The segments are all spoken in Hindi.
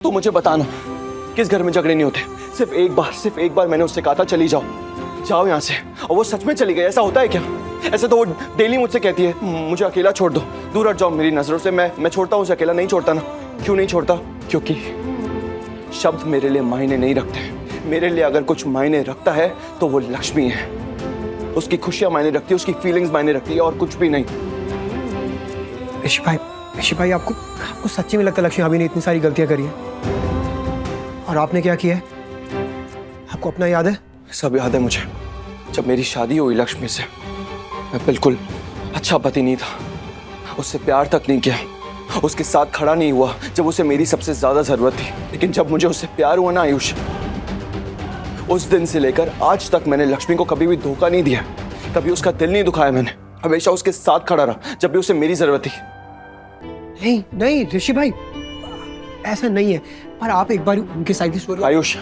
तो मुझे बताना, किस घर में झगड़े नहीं होते? सिर्फ एक बार मैंने उससे कहा था चली जाओ, जाओ यहाँ से, और वो सच में चली गई। ऐसा होता है क्या? ऐसे तो वो डेली मुझसे कहती है मुझे अकेला छोड़ दो, दूर हट जाओ मेरी नजरों से। मैं छोड़ता हूँ उसे अकेला? नहीं छोड़ता ना। क्यों नहीं छोड़ता? क्योंकि शब्द मेरे लिए मायने नहीं रखते। मेरे लिए अगर कुछ मायने रखता है तो वो लक्ष्मी है। उसकी खुशियां मायने रखती है, उसकी फीलिंग्स मायने रखती है, और कुछ भी नहीं। ऋषि भाई आपको सच्ची में लगता है लक्ष्मी भाभी ने इतनी सारी गलतियां करी है? और आपने क्या किया है? आपको अपना याद है? सब याद है मुझे। जब मेरी शादी हुई लक्ष्मी से, मैं बिल्कुल अच्छा पति नहीं था। उससे प्यार तक नहीं किया, उसके साथ खड़ा नहीं हुआ जब उसे मेरी सबसे ज्यादा जरूरत थी। लेकिन जब मुझे उससे प्यार हुआ ना आयुष, उस दिन से लेकर आज तक मैंने लक्ष्मी को कभी भी धोखा नहीं दिया, कभी उसका दिल नहीं दुखाया। मैंने हमेशा उसके साथ खड़ा रहा जब भी उसे मेरी जरूरत थी। नहीं ऋषि भाई, ऐसा नहीं है। पर आप एक बार उनके साइड से सोचो। आयुष,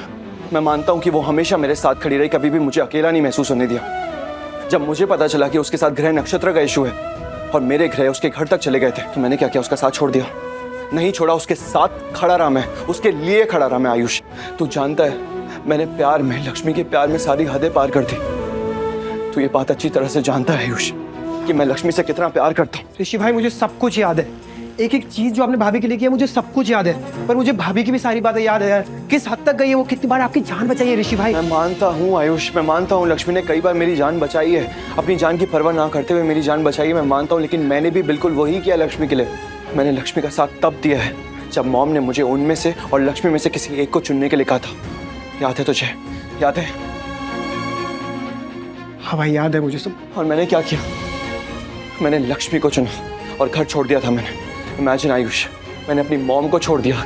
मैं मानता हूं कि वो हमेशा मेरे साथ खड़ी रही, कभी भी मुझे अकेला नहीं महसूस होने दिया। जब मुझे पता चला कि उसके साथ ग्रह नक्षत्र का इशू है और मेरे ग्रह उसके घर तक चले गए थे, तो मैंने क्या किया? उसका साथ छोड़ दिया। नहीं छोड़ा, उसके साथ खड़ा रहा मैं, उसके लिए खड़ा रहा मैं। आयुष, तू जानता है मैंने प्यार में, लक्ष्मी के प्यार में सारी हदें पार कर दी। तू ये बात अच्छी तरह से जानता है आयुष कि मैं लक्ष्मी से कितना प्यार करता हूँ। ऋषि भाई, मुझे सब कुछ याद है। एक एक चीज जो आपने भाभी के लिए किया, मुझे सब कुछ याद है। पर मुझे भाभी की भी सारी बातें याद है यार। किस हद तक गई है वो, कितनी बार आपकी जान बचाई है ऋषि भाई। मैं मानता हूँ आयुष, मैं मानता हूँ लक्ष्मी ने कई बार मेरी जान बचाई है, अपनी जान की परवाह ना करते हुए मेरी जान बचाई है, मैं मानता हूँ। लेकिन मैंने भी बिल्कुल वही किया लक्ष्मी के लिए। मैंने लक्ष्मी का साथ तब दिया है जब मॉम ने मुझे उनमें से और लक्ष्मी में से किसी एक को चुनने के लिए कहा था। याद है तुझे? याद है? हाँ भाई, याद है मुझे सब। और मैंने क्या किया? मैंने लक्ष्मी को चुना और घर छोड़ दिया था मैंने। इमेजिन आयुष, मैंने अपनी मॉम को छोड़ दिया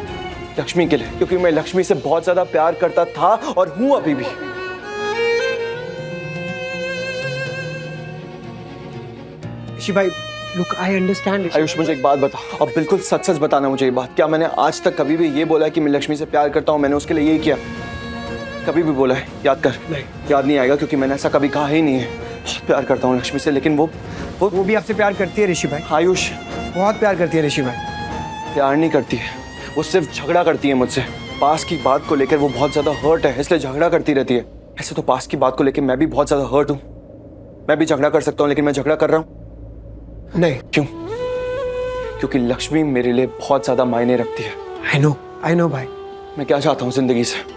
लक्ष्मी के लिए, क्योंकि मैं लक्ष्मी से बहुत ज्यादा प्यार करता था और हूं अभी भी। ऋषि भाई, लुक आई अंडरस्टैंड। आयुष, मुझे एक बात बता, अब बिल्कुल सच सच बताना मुझे ये बात। क्या मैंने आज तक कभी भी ये बोला है कि मैं लक्ष्मी से प्यार करता हूँ? मैंने उसके लिए यही किया? कभी भी बोला है? याद कर। नहीं। याद नहीं आएगा, क्योंकि मैंने ऐसा कभी कहा ही नहीं है। बहुत प्यार करता हूँ लक्ष्मी से, लेकिन वो भी आपसे प्यार करती है ऋषि भाई। आयुष, बहुत प्यार करती है ऋषि भाई। प्यार नहीं करती है, वो सिर्फ झगड़ा करती है मुझसे। पास की बात को लेकर वो बहुत ज्यादा हर्ट है, इसलिए झगड़ा करती रहती है। ऐसे तो पास की बात को लेकर मैं भी बहुत ज्यादा हर्ट हूँ। मैं भी झगड़ा कर सकता हूँ, लेकिन मैं झगड़ा कर रहा हूँ नहीं। क्यों? क्योंकि लक्ष्मी मेरे लिए बहुत ज्यादा मायने रखती है। आई नो भाई। मैं क्या चाहता हूँ जिंदगी से?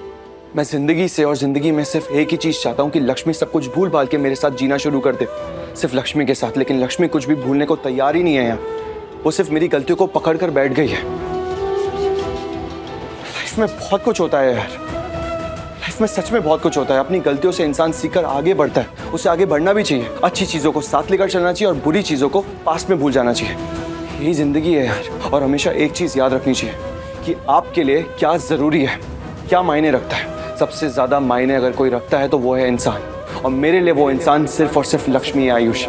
मैं जिंदगी से और जिंदगी में सिर्फ एक ही चीज चाहता हूँ कि लक्ष्मी सब कुछ भूल भाल के मेरे साथ जीना शुरू कर दे, सिर्फ लक्ष्मी के साथ। लेकिन लक्ष्मी कुछ भी भूलने को तैयार ही नहीं है यार। वो सिर्फ मेरी गलतियों को पकड़ कर बैठ गई है। लाइफ में बहुत कुछ होता है यार, लाइफ में सच में बहुत कुछ होता है। अपनी गलतियों से इंसान सीखकर आगे बढ़ता है, उसे आगे बढ़ना भी चाहिए। अच्छी चीजों को साथ लेकर चलना चाहिए और बुरी चीजों को पास में भूल जाना चाहिए। यही जिंदगी है यार। और हमेशा एक चीज याद रखनी चाहिए कि आपके लिए क्या जरूरी है, क्या मायने रखता है। सबसे ज्यादा मायने अगर कोई रखता है तो वो है इंसान, और मेरे लिए वो इंसान सिर्फ और सिर्फ लक्ष्मी है आयुष।